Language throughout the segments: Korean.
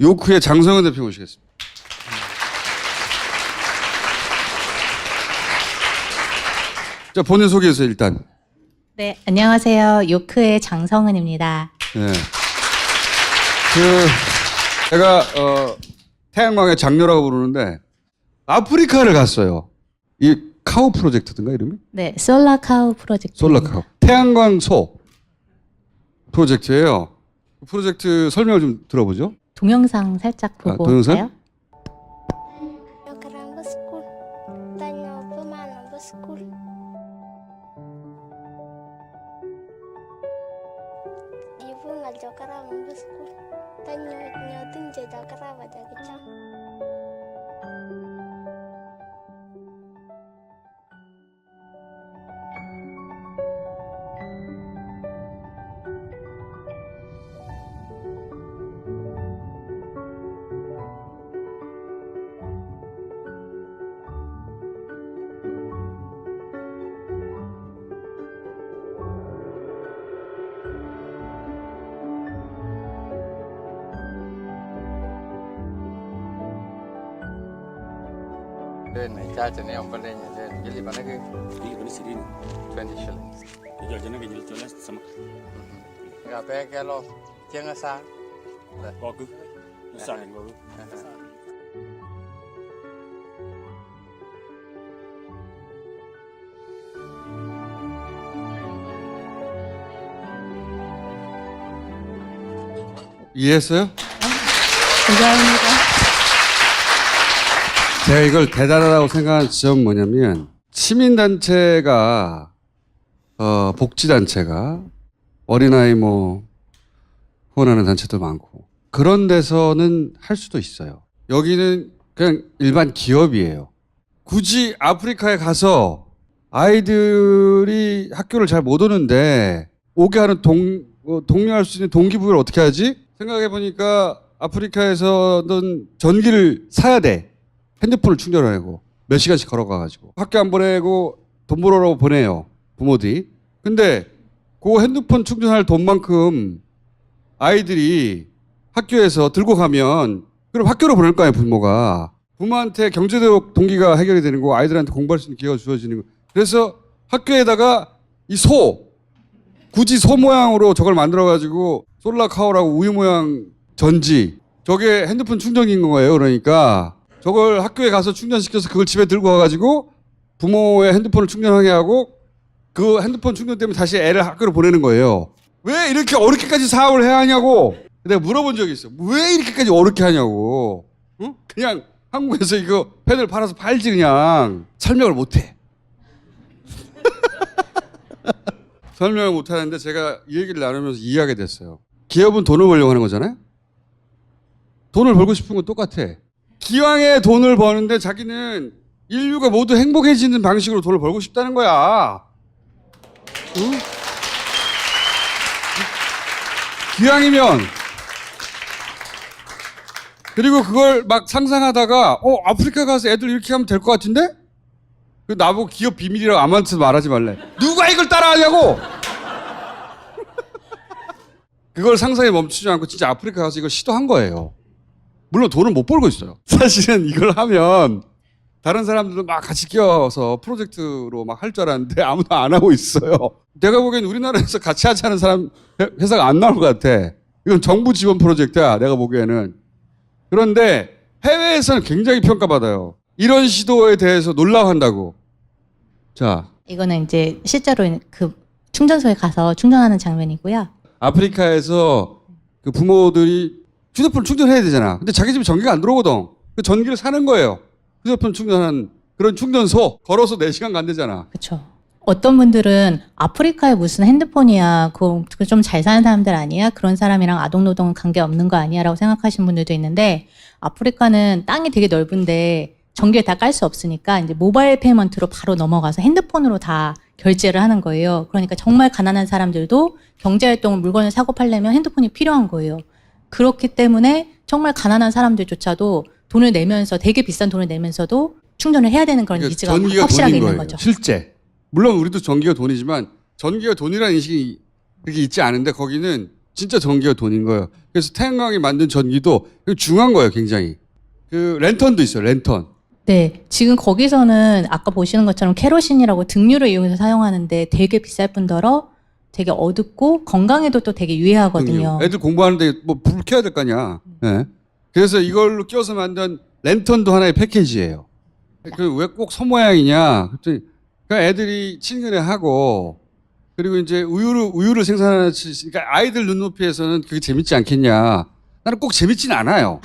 요크의 장성은 대표 모시겠습니다. 자, 본인 소개해주세요, 일단. 네, 안녕하세요. 요크의 장성은입니다. 네. 제가, 태양광의 장녀라고 부르는데, 아프리카를 갔어요. 이 카우 프로젝트든가, 이름이? 네, 솔라카우 프로젝트. 솔라카우. 태양광소 프로젝트예요. 그 프로젝트 설명을 좀 들어보죠. 동영상 살짝 보고 동영상? 올까요? Jokaran school. Tanyo pemana school. Ibu ngal jokaran school. Tanyo nyotin je jokaran baca kecam. Lên này cha cho nên ông có lên nhà lên cái gì mà nó cái Ini benar sini. 20 shillings. Jual jana ke jual sama Cà phê cái lo chiên ở xa. bagus. Besar yang bagus. 이해했어요? 감사합니다. 제가 이걸 대단하다고 생각하는 지점은 뭐냐면, 시민단체가, 복지단체가, 어린아이 후원하는 단체도 많고, 그런 데서는 할 수도 있어요. 여기는 그냥 일반 기업이에요. 굳이 아프리카에 가서 아이들이 학교를 잘 못 오는데, 오게 하는 독려할 수 있는 동기부여를 어떻게 하지? 생각해보니까 아프리카에서는 전기를 사야 돼. 핸드폰을 충전하고 몇 시간씩 걸어가가지고 학교 안 보내고 돈 벌으러 보내요, 부모들이. 근데 그 핸드폰 충전할 돈만큼 아이들이 학교에서 들고 가면 그럼 학교로 보낼 거 아니에요, 부모가. 부모한테 경제적 동기가 해결이 되는 거, 아이들한테 공부할 수 있는 기회가 주어지는 거. 그래서 학교에다가 이 굳이 소 모양으로 저걸 만들어가지고 솔라카오라고 우유 모양 전지, 저게 핸드폰 충전기인 거예요. 그러니까 저걸 학교에 가서 충전시켜서 그걸 집에 들고 와가지고 부모의 핸드폰을 충전하게 하고 그 핸드폰 충전 때문에 다시 애를 학교로 보내는 거예요. 왜 이렇게 어렵게까지 사업을 해야 하냐고 내가 물어본 적이 있어. 왜 이렇게까지 어렵게 하냐고. 응? 그냥 한국에서 이거 펜을 팔아서 팔지 그냥. 설명을 못해. 설명을 못하는데 제가 이 얘기를 나누면서 이해하게 됐어요. 기업은 돈을 벌려고 하는 거잖아요. 돈을 벌고 싶은 건 똑같아. 기왕에 돈을 버는데 자기는 인류가 모두 행복해지는 방식으로 돈을 벌고 싶다는 거야. 응? 기왕이면. 그리고 그걸 막 상상하다가 아프리카 가서 애들 이렇게 하면 될 것 같은데? 그 나보고 기업 비밀이라고 아무한테도 말하지 말래. 누가 이걸 따라하냐고. 그걸 상상에 멈추지 않고 진짜 아프리카 가서 이걸 시도한 거예요. 물론 돈은 못 벌고 있어요. 사실은 이걸 하면 다른 사람들도 막 같이 끼어서 프로젝트로 막 할 줄 알았는데 아무도 안 하고 있어요. 내가 보기엔 우리나라에서 같이 하자는 사람 회사가 안 나올 것 같아. 이건 정부 지원 프로젝트야, 내가 보기에는. 그런데 해외에서는 굉장히 평가받아요. 이런 시도에 대해서 놀라워한다고. 자, 이거는 이제 실제로 그 충전소에 가서 충전하는 장면이고요. 아프리카에서 그 부모들이 휴대폰 충전해야 되잖아. 근데 자기 집에 전기가 안 들어오거든. 그 전기를 사는 거예요. 휴대폰 충전하는 그런 충전소. 걸어서 4시간 간대잖아. 그렇죠. 어떤 분들은 아프리카에 무슨 핸드폰이야, 그거 좀 잘 사는 사람들 아니야? 그런 사람이랑 아동노동은 관계없는 거 아니야? 라고 생각하시는 분들도 있는데, 아프리카는 땅이 되게 넓은데 전기를 다 깔 수 없으니까 이제 모바일 페이먼트로 바로 넘어가서 핸드폰으로 다 결제를 하는 거예요. 그러니까 정말 가난한 사람들도 경제활동을 물건을 사고 팔려면 핸드폰이 필요한 거예요. 그렇기 때문에 정말 가난한 사람들조차도 돈을 내면서, 되게 비싼 돈을 내면서도 충전을 해야 되는 그런 그러니까 니즈가 전기가 확실하게 돈인 있는 거예요. 거죠. 실제. 물론 우리도 전기가 돈이지만 전기가 돈이라는 인식이 그게 있지 않은데 거기는 진짜 전기가 돈인 거예요. 그래서 태양광이 만든 전기도 중요한 거예요, 굉장히. 그 랜턴도 있어요, 랜턴. 네, 지금 거기서는 아까 보시는 것처럼 케로신이라고 등유를 이용해서 사용하는데 되게 비쌀 뿐더러 되게 어둡고 건강에도 또 되게 유해하거든요. 애들 공부하는데 뭐 불 켜야 될 거 아니야. 네. 그래서 이걸로 껴서 만든 랜턴도 하나의 패키지예요. 그 왜 꼭 선 모양이냐? 그랬더니 그러니까 애들이 친근해하고 그리고 이제 우유를 생산하는 그러니까 아이들 눈높이에서는 그게 재밌지 않겠냐? 나는 꼭 재밌진 않아요.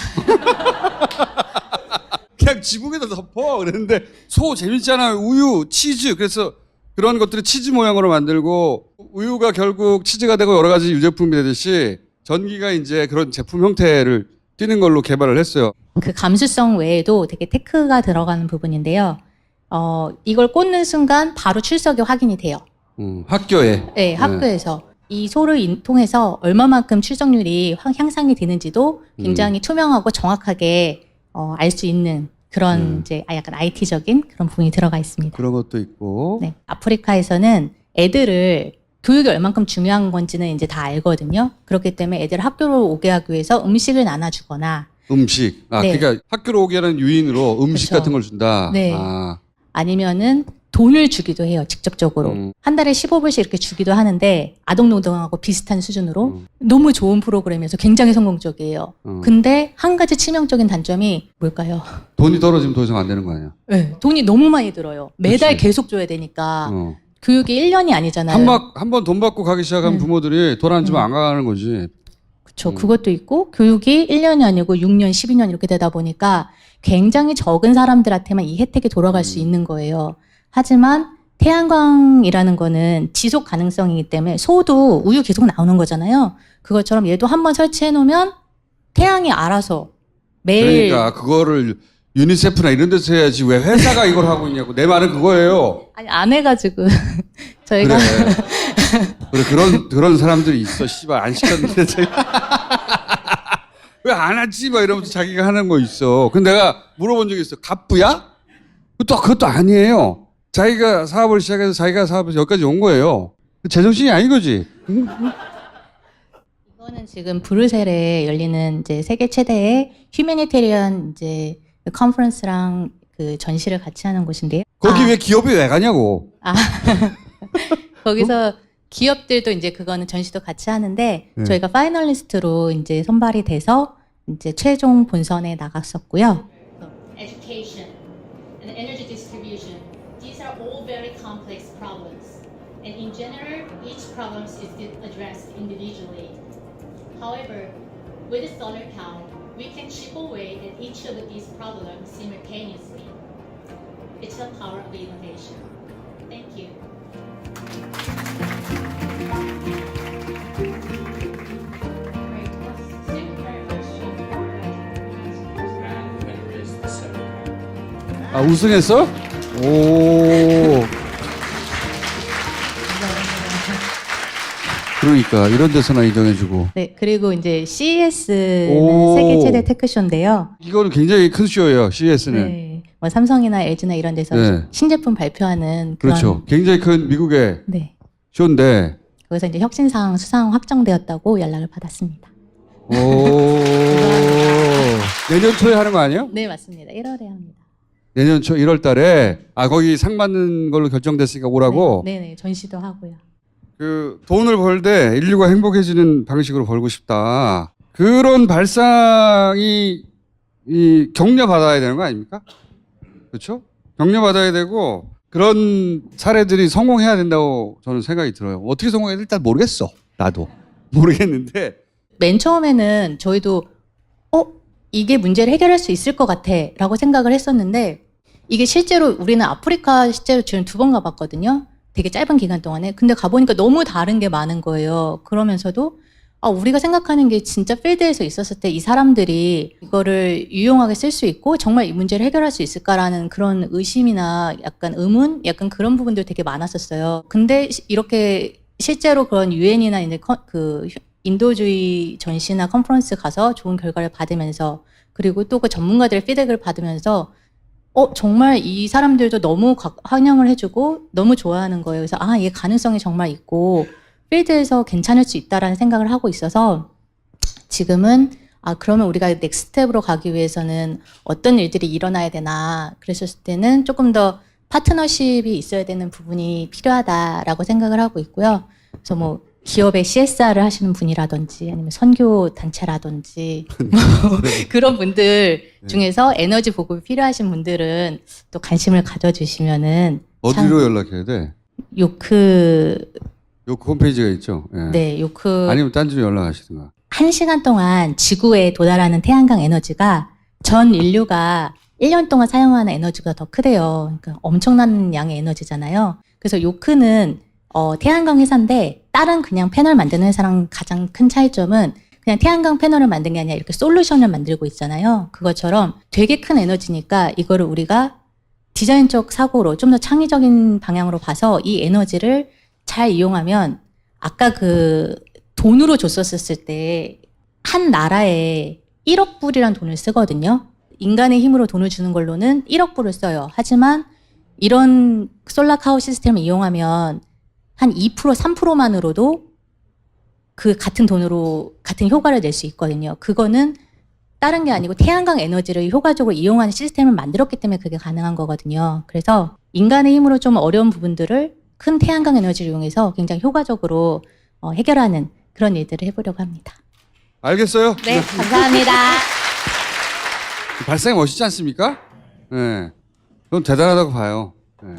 그냥 지붕에다 덮어 그랬는데 소 재밌잖아요. 우유, 치즈. 그래서 그런 것들을 치즈 모양으로 만들고 우유가 결국 치즈가 되고 여러 가지 유제품이 되듯이 전기가 이제 그런 제품 형태를 띠는 걸로 개발을 했어요. 그 감수성 외에도 되게 테크가 들어가는 부분인데요. 이걸 꽂는 순간 바로 출석이 확인이 돼요. 학교에. 네, 학교에서. 이 소를 통해서 얼마만큼 출석률이 향상이 되는지도 굉장히 투명하고 정확하게 알 수 있는 그런 이제 약간 IT적인 그런 부분이 들어가 있습니다. 그런 것도 있고. 네, 아프리카에서는 애들을 교육이 얼만큼 중요한 건지는 이제 다 알거든요. 그렇기 때문에 애들을 학교로 오게 하기 위해서 음식을 나눠주거나 음식. 네. 그러니까 학교로 오게 하는 유인으로 음식 그쵸. 같은 걸 준다. 네. 아니면은 돈을 주기도 해요, 직접적으로. 한 달에 15불씩 이렇게 주기도 하는데 아동노동하고 비슷한 수준으로 너무 좋은 프로그램이어서 굉장히 성공적이에요. 근데 한 가지 치명적인 단점이 뭘까요? 돈이 떨어지면 더 이상 안 되는 거 아니야? 네, 돈이 너무 많이 들어요. 매달 그치. 계속 줘야 되니까. 어. 교육이 1년이 아니잖아요. 한 번 돈 받고 가기 시작하면 부모들이 돈 안 주면 안 가는 거지. 그렇죠. 그것도 있고 교육이 1년이 아니고 6년, 12년 이렇게 되다 보니까 굉장히 적은 사람들한테만 이 혜택이 돌아갈 수 있는 거예요. 하지만 태양광이라는 거는 지속 가능성이기 때문에 소도 우유 계속 나오는 거잖아요. 그것처럼 얘도 한번 설치해 놓으면 태양이 알아서 매일 그러니까 그거를 유니세프나 이런 데서 해야지 왜 회사가 이걸 하고 있냐고. 내 말은 그거예요. 아니 안 해가지고 저희가 그래 그런 사람들이 있어. 씨발 안 시켰는데 왜 안 하지? 막 이러면서 자기가 하는 거 있어. 근데 내가 물어본 적이 있어. 갑부야? 그것도 아니에요. 자기가 사업을 시작해서 자기가 사업에서 여기까지 온 거예요. 제정신이 아닌 거지. 이거는 지금 브뤼셀에 열리는 이제 세계 최대의 휴메니테리언 이제 컨퍼런스랑 그 전시를 같이 하는 곳인데요. 거기 왜 기업이 왜 가냐고. 거기서 기업들도 이제 그거는 전시도 같이 하는데 네. 저희가 파이널리스트로 이제 선발이 돼서 이제 최종 본선에 나갔었고요. Education and energy distribution. These are all very complex problems. And in general, each problem is addressed individually. However, with the solar power, we can chip away at each of these problems simultaneously. It's the power of innovation. Thank you. Great. Well, super very much And then raise the solar. 우승했어? 오. 그러니까 이런 데서나 인정해주고. 네, 그리고 이제 CES는 오. 세계 최대 테크쇼인데요. 이거는 굉장히 큰 쇼예요. CES는. 네, 뭐 삼성이나 LG나 이런 데서 네. 신제품 발표하는 그런 그렇죠. 굉장히 큰 미국의 네, 쇼인데. 거기서 이제 혁신상 수상 확정되었다고 연락을 받았습니다. 오. 내년 초에 하는 거 아니에요? 네, 맞습니다. 1월에 합니다. 내년 초 1월 달에 거기 상 받는 걸로 결정됐으니까 오라고. 네, 네, 전시도 하고요. 그 돈을 벌 때 인류가 행복해지는 방식으로 벌고 싶다. 그런 발상이 격려받아야 되는 거 아닙니까? 그렇죠? 격려받아야 되고 그런 사례들이 성공해야 된다고 저는 생각이 들어요. 어떻게 성공해야 될지 일단 모르겠어. 나도 모르겠는데 맨 처음에는 저희도 이게 문제를 해결할 수 있을 것 같아라고 생각을 했었는데 이게 실제로 우리는 아프리카 실제로 지금 2번 가봤거든요. 되게 짧은 기간 동안에. 근데 가보니까 너무 다른 게 많은 거예요. 그러면서도 우리가 생각하는 게 진짜 필드에서 있었을 때 이 사람들이 이거를 유용하게 쓸 수 있고 정말 이 문제를 해결할 수 있을까라는 그런 의심이나 약간 의문? 약간 그런 부분들 되게 많았었어요. 근데 이렇게 실제로 그런 유엔이나 그 인도주의 전시나 컨퍼런스 가서 좋은 결과를 받으면서 그리고 또 그 전문가들의 피드백을 받으면서 정말 이 사람들도 너무 환영을 해주고 너무 좋아하는 거예요. 그래서 이게 가능성이 정말 있고 필드에서 괜찮을 수 있다라는 생각을 하고 있어서 지금은 그러면 우리가 넥스트 스텝으로 가기 위해서는 어떤 일들이 일어나야 되나 그랬었을 때는 조금 더 파트너십이 있어야 되는 부분이 필요하다라고 생각을 하고 있고요. 그래서 뭐 기업의 CSR을 하시는 분이라든지 아니면 선교 단체라든지 그런 분들 중에서 에너지 보급이 필요하신 분들은 또 관심을 가져주시면은 어디로 연락해야 돼? 요크 홈페이지가 있죠. 예. 네 요크 아니면 딴지로 연락하시든가. 1시간 동안 지구에 도달하는 태양광 에너지가 전 인류가 1년 동안 사용하는 에너지보다 더 크대요. 그러니까 엄청난 양의 에너지잖아요. 그래서 요크는 태양광 회사인데 다른 그냥 패널 만드는 회사랑 가장 큰 차이점은 그냥 태양광 패널을 만든 게 아니라 이렇게 솔루션을 만들고 있잖아요. 그것처럼 되게 큰 에너지니까 이거를 우리가 디자인적 사고로 좀 더 창의적인 방향으로 봐서 이 에너지를 잘 이용하면 아까 그 돈으로 줬었을 때 한 나라에 1억 불이란 돈을 쓰거든요. 인간의 힘으로 돈을 주는 걸로는 1억 불을 써요. 하지만 이런 솔라카우 시스템을 이용하면 한 2%, 3%만으로도 그 같은 돈으로 같은 효과를 낼 수 있거든요. 그거는 다른 게 아니고 태양광 에너지를 효과적으로 이용하는 시스템을 만들었기 때문에 그게 가능한 거거든요. 그래서 인간의 힘으로 좀 어려운 부분들을 큰 태양광 에너지를 이용해서 굉장히 효과적으로 해결하는 그런 일들을 해보려고 합니다. 알겠어요? 네, 감사합니다. 발상이 멋있지 않습니까? 네. 그건 대단하다고 봐요. 네.